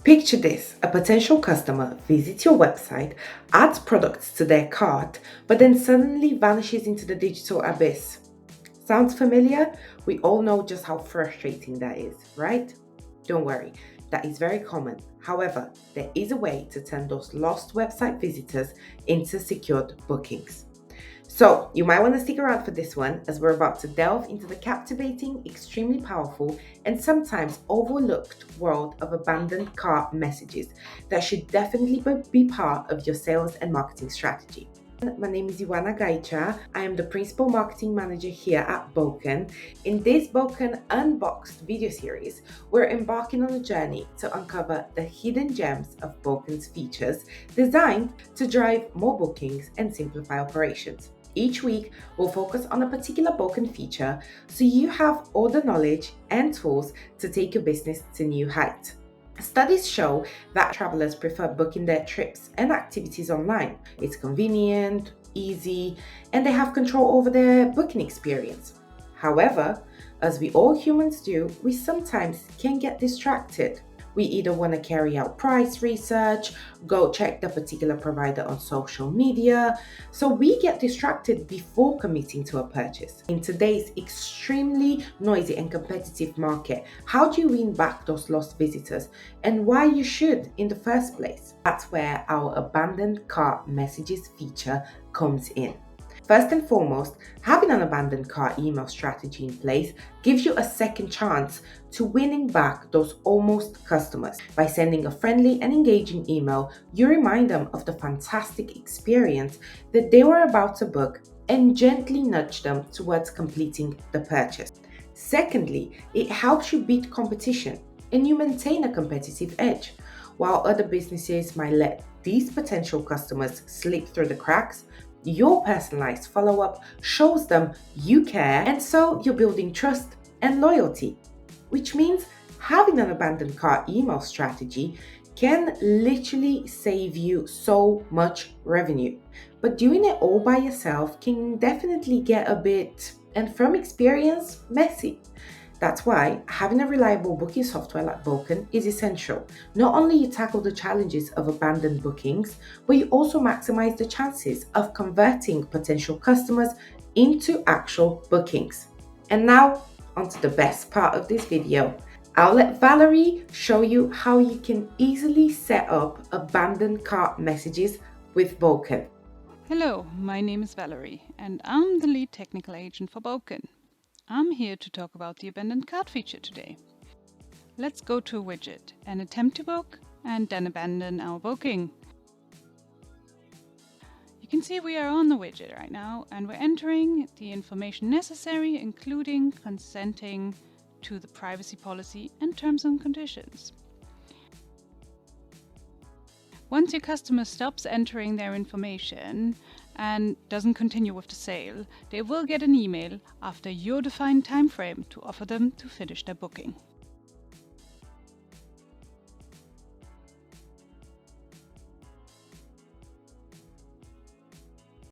Picture this: a potential customer visits your website, adds products to their cart, but then suddenly vanishes into the digital abyss. Sounds familiar? We all know just how frustrating that is, right? Don't worry, that is very common. However, there is a way to turn those lost website visitors into secured bookings. So, you might want to stick around for this one as we're about to delve into the captivating, extremely powerful, and sometimes overlooked world of abandoned cart messages that should definitely be part of your sales and marketing strategy. My name is Ioana Gaicea. I am the Principal Marketing Manager here at Bókun. In this Bókun Unboxed video series, we're embarking on a journey to uncover the hidden gems of Bókun's features designed to drive more bookings and simplify operations. Each week, we'll focus on a particular Bókun feature so you have all the knowledge and tools to take your business to new heights. Studies show that travelers prefer booking their trips and activities online. It's convenient, easy, and they have control over their booking experience. However, as we all humans do, we sometimes can get distracted. We either want to carry out price research, go check the particular provider on social media, so we get distracted before committing to a purchase. In today's extremely noisy and competitive market, how do you win back those lost visitors and why you should in the first place? That's where our abandoned cart messages feature comes in. First and foremost, having an abandoned cart email strategy in place gives you a second chance to winning back those almost customers. By sending a friendly and engaging email, you remind them of the fantastic experience that they were about to book and gently nudge them towards completing the purchase. Secondly, it helps you beat competition and you maintain a competitive edge. While other businesses might let these potential customers slip through the cracks, your personalized follow up shows them you care, and so you're building trust and loyalty, which means having an abandoned cart email strategy can literally save you so much revenue. But doing it all by yourself can definitely get a bit, and from experience, messy. That's why having a reliable booking software like Bókun is essential. Not only you tackle the challenges of abandoned bookings, but you also maximize the chances of converting potential customers into actual bookings. And now, onto the best part of this video. I'll let Valerie show you how you can easily set up abandoned cart messages with Bókun. Hello, my name is Valerie and I'm the lead technical agent for Bókun. I'm here to talk about the abandoned cart feature today. Let's go to a widget and attempt to book and then abandon our booking. You can see we are on the widget right now and we're entering the information necessary, including consenting to the privacy policy and terms and conditions. Once your customer stops entering their information and doesn't continue with the sale, they will get an email after your defined time frame to offer them to finish their booking.